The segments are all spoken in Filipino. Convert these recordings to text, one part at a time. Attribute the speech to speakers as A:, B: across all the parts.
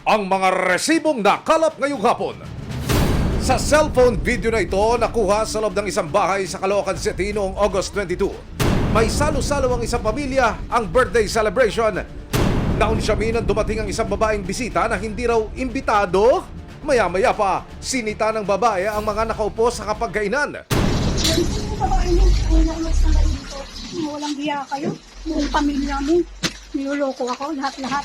A: ang mga resibong nakalap ngayong hapon. Sa cellphone video na ito, nakuha sa loob ng isang bahay sa Caloocan City noong August 22. May salo-salo ang isang pamilya, ang birthday celebration. Naunsyamin nang dumating ang isang babaeng bisita na hindi raw imbitado. Maya-maya pa, sinita ng babae ang mga nakaupo sa kapagkainan.
B: Yung babae mo, ulos na kayo dito. Walang hiya kayo. Buong pamilya mo. Niloloko ako, lahat-lahat.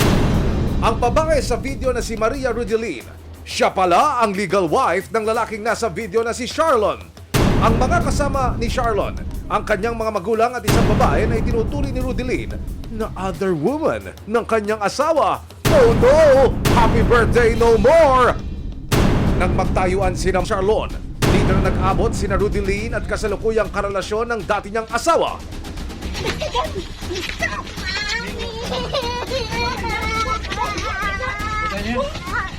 A: Ang babae sa video na si Maria Rudelin, siya pala ang legal wife ng lalaking nasa video na si Charlon. Ang mga kasama ni Charlon, ang kanyang mga magulang at isang babae na itinutuloy ni Rudelin na other woman ng kanyang asawa. Oh no! Happy birthday no more! Nang magtayuan sina Charlon, dito na nag-abot sina Rudelin at kasalukuyang karelasyon ng dati niyang asawa.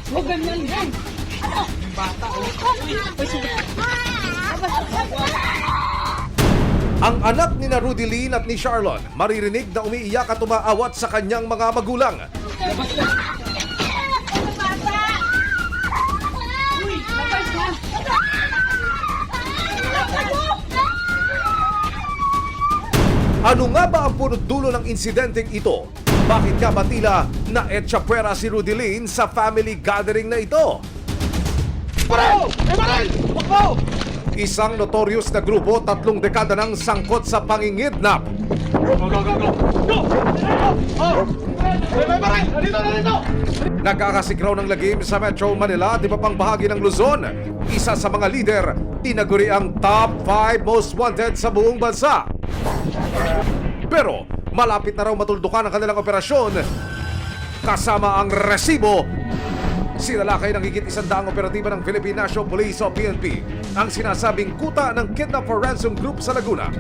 B: Huwag ganyan yan. Bata.
A: Ang anak ni na Rudelin at ni Charlon maririnig na umiiyak at umaawat sa kanyang mga magulang. Ano nga ba ang punot dulo ng insidenteng ito? Bakit nga ba tila na etsyapwera si Rudelin sa family gathering na ito? Isang notorious na grupo, 3 dekada nang sangkot sa pangingidnap. Nagkakasikraw ng lagim sa Metro Manila at iba pang bahagi ng Luzon. Isa sa mga leader, tinaguri ang top 5 most wanted sa buong bansa. Pero malapit na raw matuldukan ang kanilang operasyon kasama ang resibo. Sinalakay ng higit 100 operatiba ng Philippine National Police o PNP ang sinasabing kuta ng Kidnap for Ransom Group sa Laguna.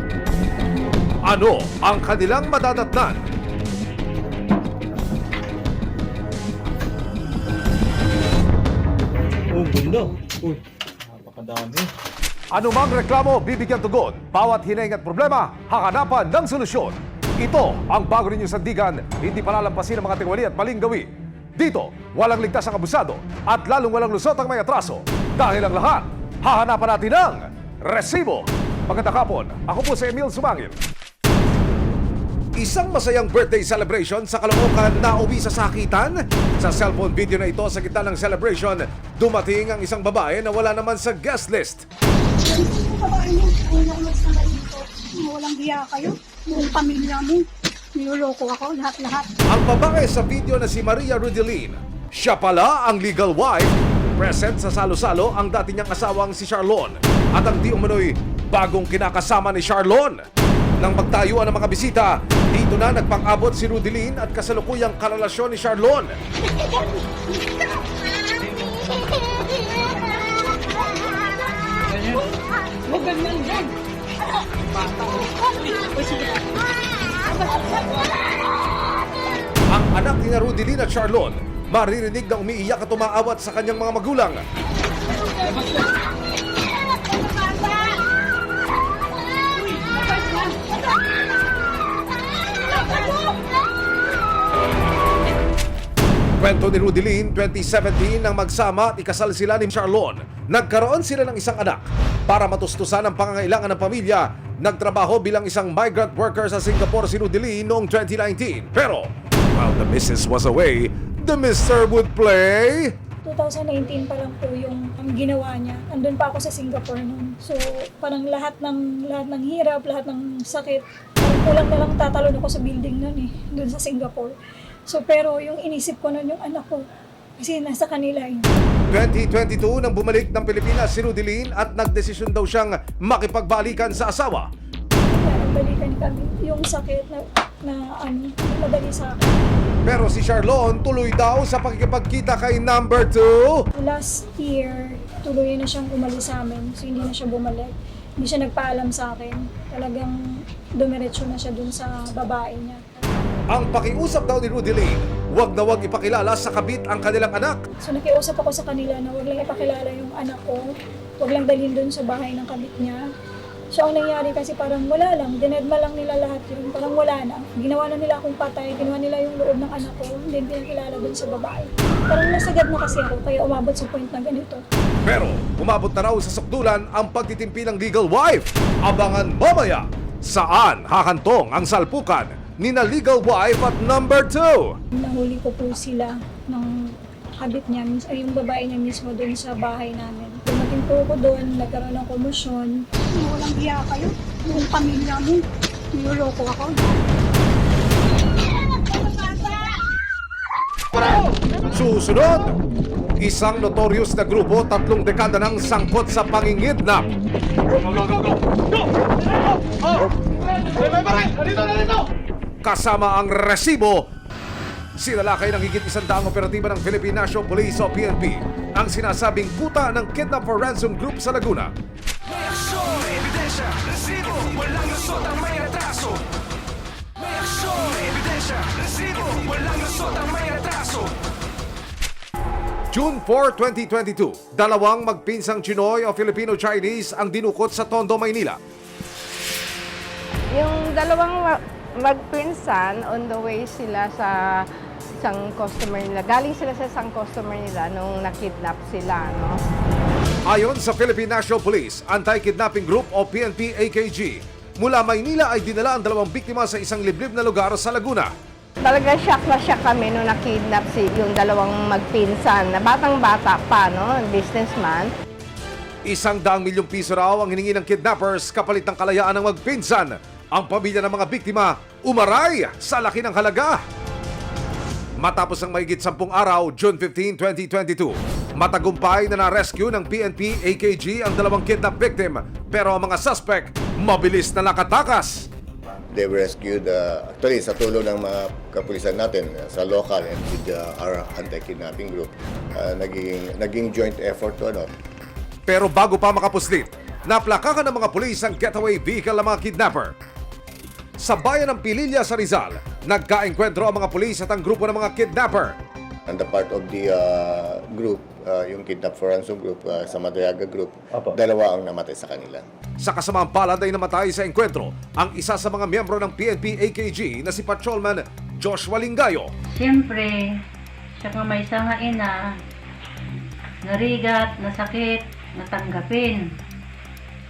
A: Ano ang kanilang madadatnan?
C: Oh, ganda. Uy, napakadami.
A: Ano mang reklamo, bibigyan tugon. Bawat hiling at problema, hahanapan ng solusyon. Ito ang bago ninyong sandigan, hindi palalampasin ang mga tingwali at maling gawi. Dito, walang ligtas ang abusado at lalong walang lusot ang may atraso. Dahil ang lahat, hahanapan natin ng resibo. Magandang hapon, ako po si Emil Sumangil. Isang masayang birthday celebration sa Caloocan na uwi sa sakitan. Sa cellphone video na ito, sa gitna ng celebration, dumating ang isang babae na wala naman sa guest list.
B: Yung babae mo, ulos na kayo dito. Walang hiya kayo. Buong pamilya mo. Niloloko ako, lahat-lahat.
A: Ang babae sa video na si Maria Rudelin, siya pala ang legal wife. Present sa salo-salo ang dati niyang asawang si Charlon at ang di umano'y bagong kinakasama ni Charlon. Nang magtayuan ng mga bisita, dito na nagpang-abot si Rudelin at kasalukuyang karelasyon ni Charlon.
B: Huwag ganyan yan. Bata.
A: Ang anak ni Rudelin at Charlon maririnig na umiiyak at umaawat sa kanyang mga magulang. Kwento ni Rudelin, 2017 nang magsama at ikasal sila ni Charlon. Nagkaroon sila ng isang anak. Para matustusan ang pangangailangan ng pamilya, nagtrabaho bilang isang migrant worker sa Singapore si Rudelin noong 2019. Pero, while the missus was away, the mister would play.
D: 2019 pa lang po yung ang ginawa niya. Andun pa ako sa Singapore noon. So, parang lahat ng hirap, lahat ng sakit. Parang kulang na lang tatalon ako sa building noon doon sa Singapore. So, pero yung inisip ko noon yung anak ko. Kasi nasa kanila
A: 2022 nang bumalik ng Pilipinas si Rudelin at nagdesisyon daw siyang makipagbalikan sa asawa.
D: Balikan kami. Yung sakit na madali sa akin.
A: Pero si Charlon tuloy daw sa pakikipagkita kay number 2.
D: Last year, tuloy na siyang umalis sa amin. So, hindi na siya bumalik. Hindi siya nagpaalam sa akin. Talagang dumiretso na siya dun sa babae niya.
A: Ang pakiusap daw ni Rudelin, wag na wag ipakilala sa kabit ang kanilang anak.
D: So nakiusap ako sa kanila na wag lang ipakilala yung anak ko. Wag lang dalhin dun sa bahay ng kabit niya. So, ang nangyari kasi parang wala lang, dinedma lang nila lahat yun, parang wala na. Ginawa na nila akong patay, ginawa nila yung loob ng anak ko, hindi pinakilala dun sa babae. Parang nasagad na kasi ako, kaya umabot sa point na ganito.
A: Pero umabot na raw sa sukdulan ang pagtitimpi ng legal wife. Abangan mamaya saan hahantong ang salpukan ni na legal wife at number 2.
D: Nahuli ko po sila ng kabit niya, ay yung babae niya mismo doon sa bahay namin. Dumating po ako doon, nagkaroon ng komosyon.
B: Walang hiya kayo. Buong pamilya mo. Niloloko ako.
A: Susunod, isang notorious na grupo 3 dekada ng sangkot sa pangingidnap. Kasama ang resibo, sinalakay ng higit 100 operatiba ng Philippine National Police o PNP ang sinasabing kuta ng Kidnap for Ransom Group sa Laguna.
E: May aksyon, ebidensya, resibo, walang lusot ang may atraso. May aksyon, ebidensya, resibo, walang lusot ang may atraso.
A: June 4, 2022, dalawang magpinsang Chinoy o Filipino-Chinese ang dinukot sa Tondo, Maynila.
F: Yung dalawang magpinsan, on the way sila sa isang customer nila. Galing sila sa isang customer nila nung nakidnap sila, no?
A: Ayon sa Philippine National Police Anti-Kidnapping Group o PNP-AKG, mula Maynila ay dinala ang 2 biktima sa isang liblib na lugar sa Laguna.
F: Talaga shock na shock kami nung nakidnap yung dalawang magpinsan na batang-bata pa, no? Businessman.
A: 100 milyong piso raw ang hiningi ng kidnappers kapalit ng kalayaan ng magpinsan. Ang pamilya ng mga biktima umaray sa laki ng halaga. Matapos ang mahigit 10 araw, June 15, 2022, matagumpay na na-rescue ng PNP-AKG ang 2 kidnap victim, pero ang mga suspect mabilis na nakatakas.
G: They were rescued actually sa tulong ng mga kapulisan natin sa local and with our anti-kidnapping group. Naging joint effort to
A: Pero bago pa makapuslit, naplakakan ng mga pulis ang getaway vehicle ng mga kidnapper. Sa bayan ng Pililla sa Rizal, nagkaengkwentro ang mga pulis at ang grupo ng mga kidnapper.
G: And the part of the group, yung Kidnap for Ransom group, sa Madriaga group,
C: Apo.
G: 2 ang namatay sa kanila.
A: Sa kasamaang palad ay namatay sa engkwentro ang isa sa mga miyembro ng PNP-AKG na si Patrolman Joshua Lingayo.
H: Siyempre, siya nga may isang ina, narigat, nasakit, natanggapin,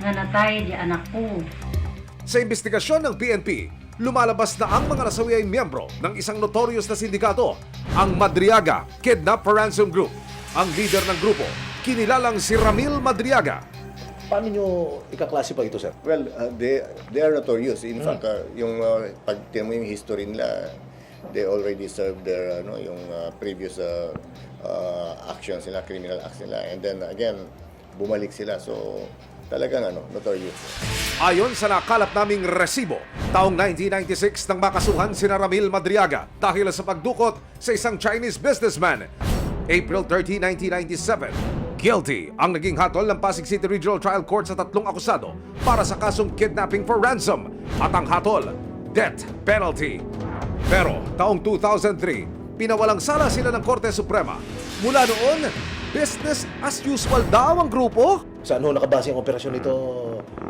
H: nga natay di anak ko.
A: Sa investigasyon ng PNP, lumalabas na ang mga nasawi ay miyembro ng isang notorious na sindikato, ang Madriaga Kidnap for Ransom Group. Ang leader ng grupo, kinilalang si Ramil Madriaga.
C: Paano nyo ika-classify ito, sir?
G: Well, they are notorious. In fact, pag tingnan mo yung history nila, they already served their yung previous actions nila, criminal acts nila. And then again, bumalik sila. So, talagang notorious.
A: Ayon sa nakalap naming resibo, taong 1996 nang makasuhan si Ramil Madriaga dahil sa pagdukot sa isang Chinese businessman. April 30, 1997, guilty ang naging hatol ng Pasig City Regional Trial Court sa 3 akusado para sa kasong kidnapping for ransom at ang hatol, death penalty. Pero taong 2003, pinawalang sala sila ng Korte Suprema. Mula noon, business as usual daw ang grupo.
C: Saan ho nakabase ang operasyon nito,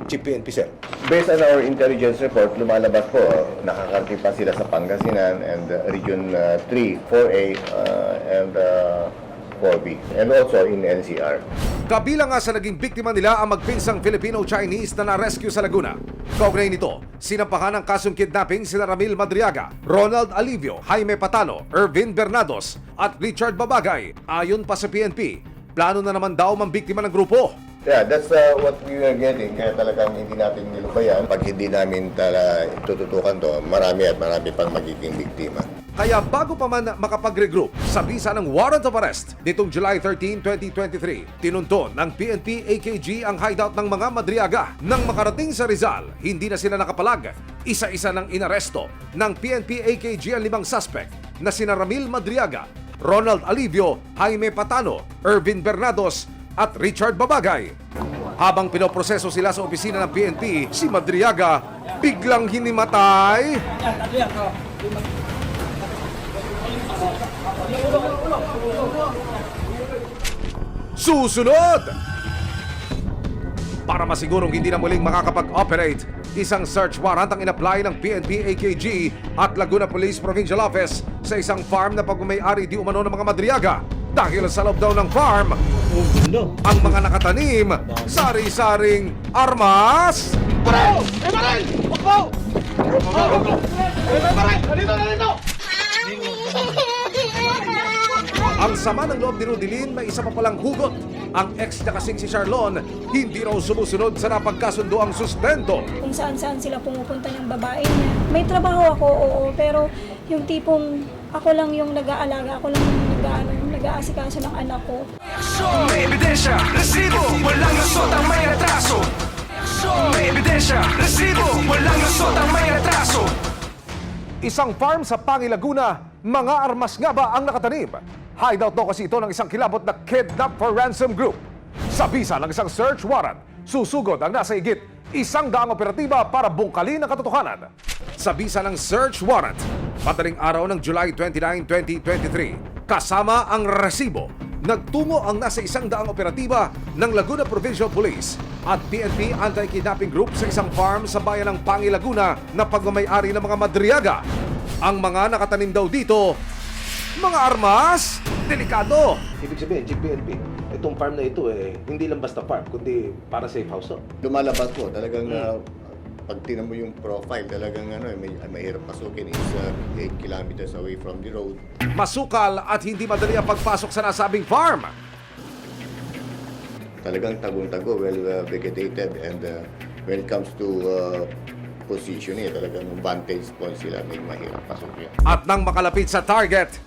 C: Chief PNP, sir?
G: Based on our intelligence report, lumalabas po, nakakarating pa sila sa Pangasinan and Region 3, 4A, and 4B, and also in NCR.
A: Kabilang nga sa naging biktima nila ang magpinsang Filipino-Chinese na na-rescue sa Laguna. Kaugnay nito, sinampahan ng kasong kidnapping sina Ramil Madriaga, Ronald Alivio, Jaime Patano, Ervin Bernados at Richard Babagay. Ayon pa sa PNP, plano na naman daw mambiktima ng grupo.
G: Yeah, that's what we are getting. Kaya talagang hindi natin nilubayan. Pag hindi namin tututukan to, marami at marami pang magiging biktima.
A: Kaya bago pa man makapag-regroup sa bisa ng warrant of arrest nitong July 13, 2023, tinunton ng PNP-AKG ang hideout ng mga Madriaga. Nang makarating sa Rizal, hindi na sila nakapalag. Isa-isa nang inaresto ng PNP-AKG ang 5 suspect na sina Ramil Madriaga, Ronald Alivio, Jaime Patano, Ervin Bernados at Richard Babagay. Habang pinoproseso sila sa opisina ng PNP, si Madriaga biglang hinimatay. Susunod! Para masigurong hindi na muling makakapag-operate, isang search warrant ang inapply ng PNP AKG at Laguna Police Provincial Office sa isang farm na pagmamayari di umano ng mga Madriaga. Dahil sa loob daw ng farm, ang mga nakatanim, sari-saring armas. Ang sama ng loob ni Rudilin, may isa pa palang hugot. Ang ex niya kasing si Charlon, hindi raw sumusunod sa napagkasundo ang sustento.
D: Kung saan-saan sila pumupunta ng babae niya. May trabaho ako, oo, pero yung tipong ako lang yung nag-aalaga, ako lang yung nag-aasikaso ng anak ko.
E: Aksyon, may ebidensya, resibo, walang lusot ang may atraso. Aksyon, may ebidensya, resibo, walang lusot ang may atraso.
A: Isang farm sa Pangi, Laguna, mga armas nga ba ang nakatanim? Hideout daw kasi ito ng isang kilabot na kidnap for ransom group. Sa bisa ng isang search warrant, susugod ang nasa higit 100 operatiba para bungkalin ang katotohanan. Sa bisa ng search warrant, madaling araw ng July 29, 2023, kasama ang resibo, nagtungo ang nasa 100 operatiba ng Laguna Provincial Police at PNP Anti-Kidnapping Group sa isang farm sa bayan ng Pangi, Laguna na pagmamayari ng mga Madriaga. Ang mga nakatanim daw dito, mga armas, delikado.
C: Ibig sabihin, Chief PNP, itong farm na ito hindi lang basta farm, kundi para safe house.
G: Lumalabas po, talagang pag tinan mo yung profile, talagang mahirap pasukin. It's 8 kilometers away from the road.
A: Masukal at hindi madali ang pagpasok sa nasabing farm.
G: Talagang tagong-tago, well vegetated, and when it comes to position, talagang vantage point sila, may mahirap pasukin.
A: At nang makalapit sa target,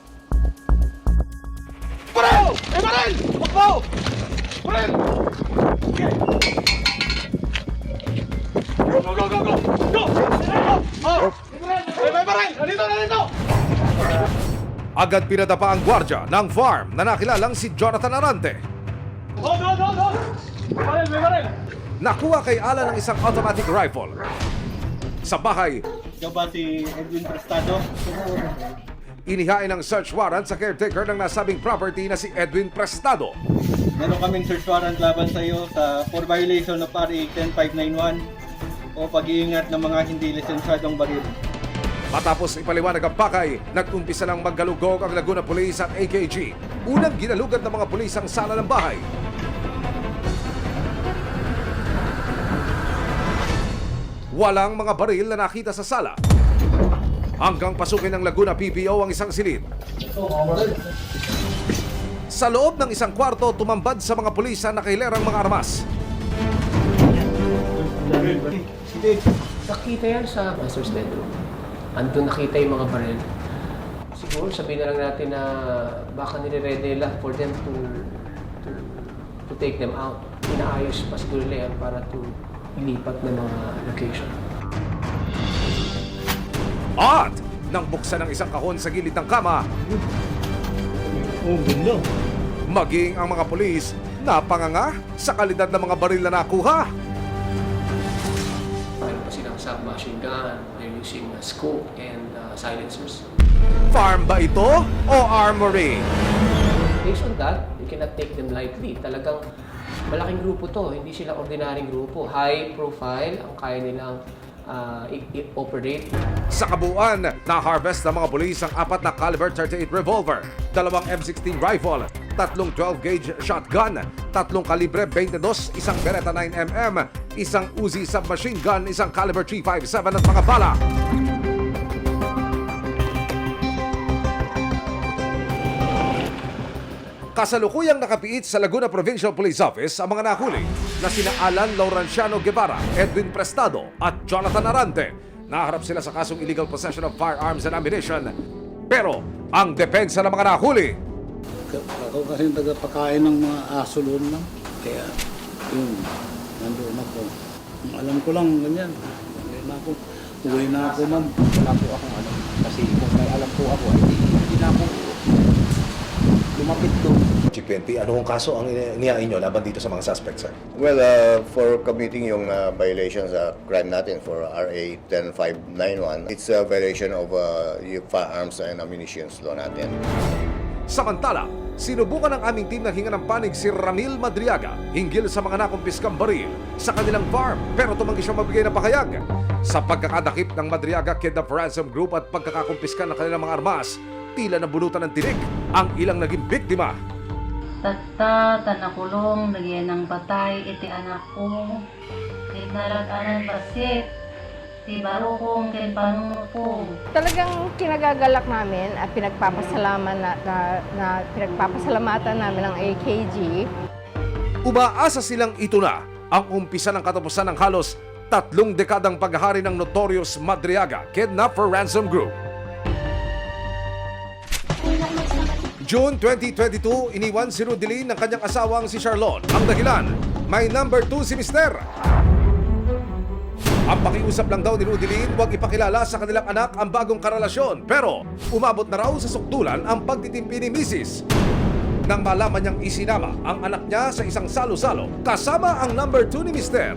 A: agad pinadapa ang gwardya ng farm na nakilalang si Jonathan Arante. Nakuha kay Alan ng isang automatic rifle. Sa bahay,
I: Ikaw ba si Edwin Prestado?
A: inihain ng search warrant sa caretaker ng nasabing property na si Edwin Prestado.
I: Meron kaming search warrant laban sa iyo for violation of RA 10591 o pag-iingat ng mga hindi lisensyadong baril.
A: Matapos ipaliwanag ang pakay, nag-umpisa ng maggalugog ang Laguna Police at AKG. Unang ginalugad ng mga pulis ang sala ng bahay. Walang mga baril na nakita sa sala. Hanggang pasukin ng Laguna PPO ang isang silid. Sa loob ng isang kwarto, tumambad sa mga pulis ang nakahilerang mga armas.
J: Nakita yan sa master's bedroom. Andun nakita yung mga baril. Siguro sabihin na lang natin na baka nire-ready nila for them to take them out. Inaayos pa siguro nila yan para to ilipat ng mga location.
A: At nang buksan ng isang kahon sa gilid ng kama, maging ang mga pulis napanganga sa kalidad ng mga baril na nakuha.
J: Meron pa silang submachine gun, they're using a scope and silencers.
A: Farm ba ito o armory?
J: Based on that, you cannot take them lightly. Talagang malaking grupo to, hindi sila ordinaryong grupo. High profile ang kaya nilang i-operate.
A: Sa kabuuan, na-harvest ng mga pulis ang 4 na caliber 38 revolver, 2 M16 rifle, 3 12-gauge shotgun, 3 kalibre 22, isang Beretta 9mm, isang Uzi submachine gun, isang caliber 357 at mga bala. Kasalukuyang nakapiit sa Laguna Provincial Police Office ang mga nahuli na sina Alan Lauranciano Guevara, Edwin Prestado at Jonathan Arante. Naharap sila sa kasong illegal possession of firearms and ammunition. Pero ang depensa ng mga nahuli,
K: Ako kasi tagapakain ng mga aso doon lang. Kaya yun, nandoon ako. Alam ko lang ganyan. Uwi na ako ma'am.
J: Wala po akong alam. Kasi kung may alam po ako, hindi na ako lumapit doon.
C: Chief PNP, anong kaso ang inihain nyo laban dito sa mga suspects, sir?
G: Well, for committing yung violations sa crime natin for RA 10591, it's a violation of yung firearms and ammunition law natin.
A: Samantala, sinubukan ng aming team na hinga ng panig si Ramil Madriaga hinggil sa mga nakumpiskang baril sa kanilang farm pero tumanggi siya magbigay ng pahayag. Sa pagkakadakip ng Madriaga Kidnap Ransom Group at pagkakakumpiska ng kanilang mga armas, tila nabunutan ng tinik ang ilang naging biktima.
H: Tatta, tanakulong, lagyan ng patay, iti anak ko. Tinarag-anan basit, ti baro kong kay panuno ko.
F: Talagang kinagagalak namin at pinagpapasalamatan namin ng AKG.
A: Umaasa silang ito na ang umpisa ng katapusan ng halos 3 dekadang paghahari ng notorious Madriaga Kidnap for Ransom Group. June 2022, iniwan si Rudelin ng kanyang asawang si Charlon. Ang dahilan, may number 2 si Mister. Ang pakiusap lang daw ni Rudelin, huwag ipakilala sa kanilang anak ang bagong karelasyon. Pero umabot na raw sa sukdulan ang pagtitimpi ni Mrs. Nang malaman niyang isinama ang anak niya sa isang salo-salo kasama ang number 2 ni Mister.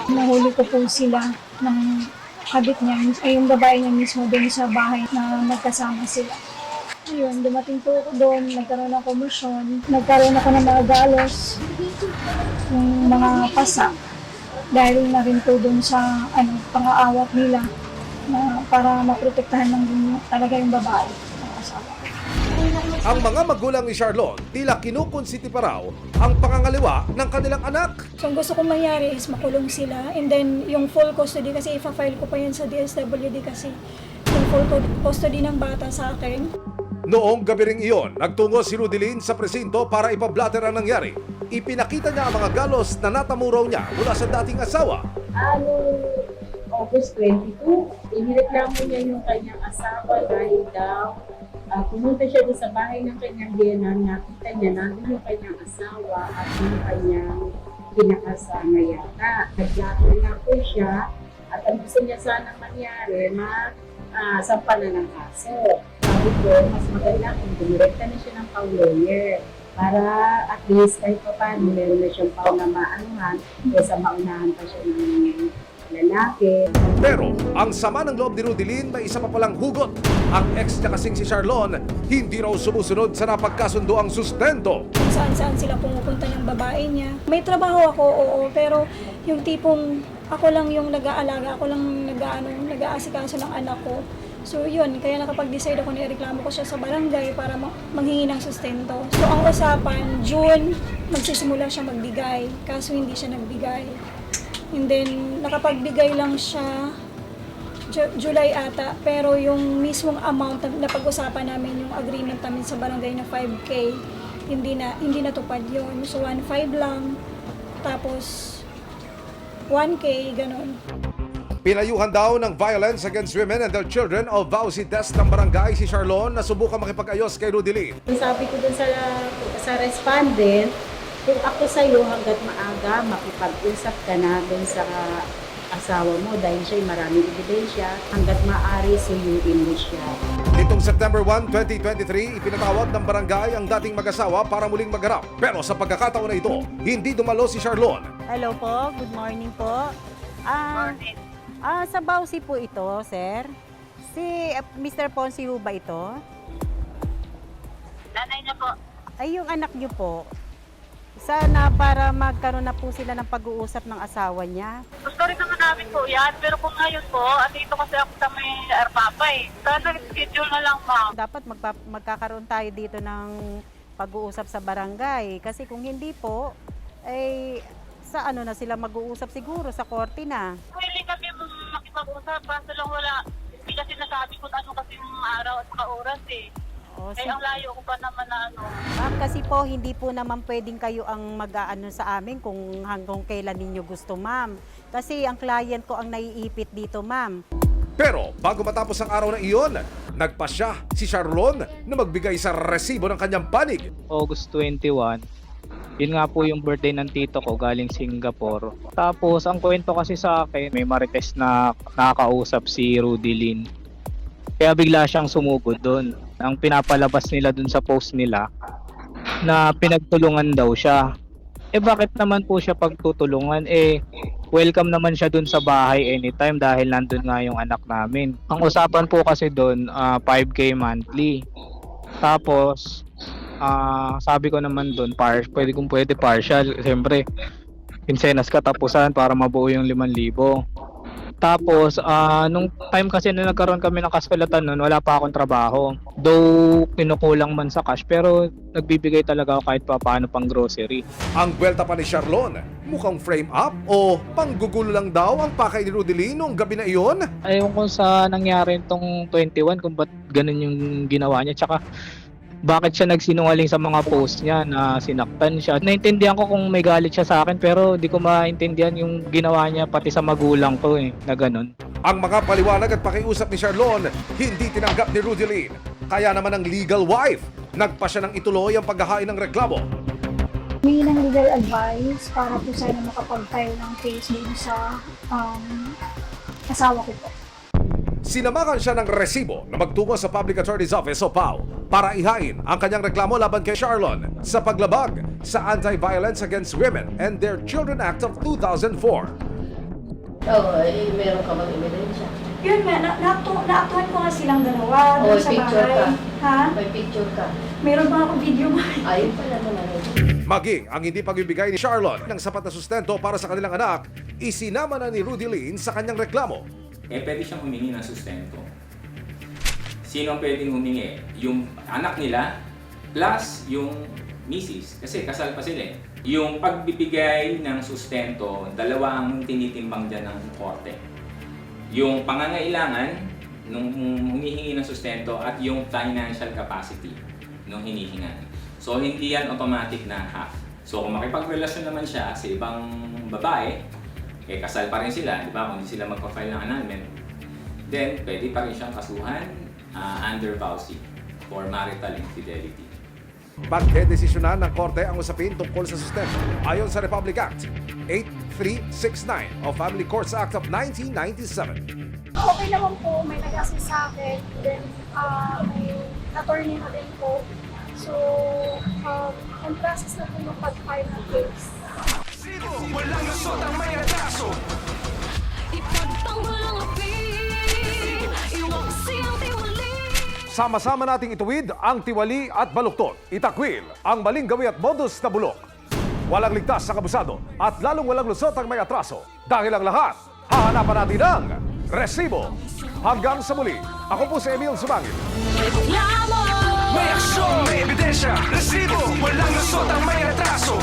D: Nahuli ko po sila ng kabit niya, ay yung babae niya mismo doon sa bahay na nagkasama sila. Ayun, dumating po ako doon, nagkaroon ng komisyon, nagkaroon ako ng mga galos, yung mga pasa. Dahil na rin po doon sa pang-aawat nila na para maprotektahan ng talaga yung babae.
A: Ang mga magulang ni Charlon tila kinukonsiti pa raw ang pangangaliwa ng kanilang anak.
D: So, ang gusto kong mangyari is makulong sila. And then, yung full custody, kasi ipa-file ko pa yan sa DSWD kasi yung full custody ng bata sa akin.
A: Noong gabi ring iyon, nagtungo si Rudelin sa presinto para ipablatter ang nangyari. Ipinakita niya ang mga galos na natamo raw niya mula sa dating asawa.
L: August 22, inireklamo niya yung kanyang asawa dahil daw pumunta siya doon sa bahay ng kanyang biyenan, nakita niya nandun yung kanyang asawa at yung kanyang kinakasama yata. Naglato na po siya at ang gusto niya sanang mangyari, sampalan ng kaso. Sabi ko, mas maganda kung dumirekta na siya ng pang-lawyer para at least kahit pa paano meron na siyang paunamaanuhan kaysa maunahan pa siya ng lalaki.
A: Pero ang sama ng loob ni Rudelin may isa pa palang hugot. Ang ex niya kasing si Charlon hindi raw sumusunod sa napagkasundo ang sustento.
D: Kung saan-saan sila pumupunta ng babae niya. May trabaho ako, oo, pero yung tipong ako lang yung nag-aalaga, ako lang nag-aasikaso ng anak ko. So yun, kaya nakapag-decide ako na ireklamo ko siya sa barangay para manghingi ng sustento. So ang usapan, June, magsisimula siya magbigay, kaso hindi siya nagbigay. And then, nakapagbigay lang siya July ata, pero yung mismong amount na pag-usapan namin, yung agreement namin sa barangay na 5K, hindi natupad yun. So 1.5 lang, tapos 1K, ganun.
A: Pinayuhan daw ng Violence Against Women and Their Children o VAUSI desk ng barangay si Charlon na subukan makipag-ayos kay Rudelin.
L: Sabi ko dun sa respondent, kung ako sa'yo hanggat maaga, makipag-usap ka na dun sa asawa mo dahil siya'y maraming ebidensya, hanggat maaari suyuin mo siya.
A: Nitong September 1, 2023, ipinatawag ng barangay ang dating mag-asawa para muling magharap. Pero sa pagkakataon na ito, hindi dumalo si Charlon.
M: Hello po, good morning po. Sa VAUSI po ito, sir. Si Mr. Ponce ho ba ito?
H: Nanay na po.
M: Ay, yung anak niyo po. Sana para magkaroon na po sila ng pag-uusap ng asawa niya.
H: Gusto rin naman namin po yan, pero kung ngayon po, dito kasi ako sa may Arpapa sana schedule na lang, ma'am.
M: Dapat magkakaroon tayo dito ng pag-uusap sa barangay. Kasi kung hindi po, ay sa ano na sila mag-uusap siguro, sa korte na.
H: Pwede kami makipag-usap, kaso lang wala. Hindi kasi nasabi kung ano kasi yung araw at oras eh. Ang layo ko pa naman na ano.
M: Ma'am, kasi po hindi po naman pwedeng kayo ang mag-aano sa amin kung hanggang kailan ninyo gusto, ma'am. Kasi ang client ko ang naiipit dito, ma'am.
A: Pero bago matapos ang araw na iyon, nagpasya si Charlon na magbigay sa resibo ng kanyang panig.
N: August 21, yun nga po yung birthday ng tito ko galing Singapore. Tapos ang kwento kasi sa akin, may marites na nakakausap si Rudelin. Kaya bigla siyang sumugod doon. Ang pinapalabas nila doon sa post nila na pinagtulungan daw siya. Bakit naman po siya pagtutulungan? welcome naman siya dun sa bahay anytime dahil nandun nga yung anak namin. Ang usapan po kasi dun, 5K monthly. Tapos, sabi ko naman dun, pwede partial. Siyempre, Pinsenas katapusan para mabuo yung 5,000. Tapos, nung time kasi na nagkaroon kami ng kaskulatan nun, wala pa akong trabaho. Though, kinukulang man sa cash, pero nagbibigay talaga ako kahit pa paano pang grocery.
A: Ang buwelta pa ni Charlon, mukhang frame up o panggugulo lang daw ang pakay ni Rudeline noong gabi na iyon?
N: Ayaw ko sa nangyari itong 21 kung ba't ganun yung ginawa niya. Tsaka, bakit siya nagsinungaling sa mga post niya na sinaktan siya. Naintindihan ko kung may galit siya sa akin pero di ko maintindihan yung ginawa niya pati sa magulang ko na ganun.
A: Ang mga paliwanag at pakiusap ni Charlon, hindi tinanggap ni Rudeline. Kaya naman ang legal wife, nagpa siya ng ituloy ang paghahain ng reklamo.
B: Humingi ng legal advice para po sana makapag-file ng case din sa asawa ko po.
A: Sinamakan siya ng resibo na magtungo sa Public Attorney's Office o PAO para ihain ang kanyang reklamo laban kay Charlon sa paglabag sa Anti-Violence Against Women and Their Children Act of 2004.
H: Meron ka bang ebidensya?
D: Yun nga, naaktuhan ko nga silang dalawa doon sa
H: picture
D: bahay.
H: ka.
D: Ha?
H: May picture ka.
D: Meron ba akong video mo?
H: Ayun pala naman.
A: Maging ang hindi pagbibigay ni Charlon ng sapat na sustento para sa kanilang anak, isinama na ni Rudeline sa kanyang reklamo.
O: Pwede siyang humingi ng sustento. Sino ang pwedeng humingi? Yung anak nila plus yung misis. Kasi kasal pa sila eh. Yung pagbibigay ng sustento, dalawa ang tinitimbang dyan ng korte. Yung pangangailangan nung humihingi ng sustento at yung financial capacity nung hinihingan. So hindi yan automatic na half. So kung makipagrelasyon naman siya sa ibang babae, kasal pa rin sila, di ba? Kung hindi sila magpa-file ng annulment, then pwede pa rin siyang kasuhan under VAUSI for marital infidelity.
A: Pagdedesisyonan ng korte ang usapin tungkol sa sustento ayon sa Republic Act 8369 o Family Courts Act of 1997.
B: Okay naman po, may nag-assist sa akin, then may attorney na din po. So, ang process na po ng pag-file ng case.
E: Walang lusot ang may atraso. Ipagtanggol ang api, iwaksi ang tiwali.
A: Sama-sama nating ituwid ang tiwali at baluktot. Itakwil ang maling gawi at modus na bulok. Walang ligtas sa kabusado at lalong walang lusot ang may atraso. Dahil ang lahat, hahanapan natin ang resibo. Hanggang sa muli, ako po si Emil Sumangil.
E: May aksyon, may ebidensya, resibo. Walang lusot ang may atraso.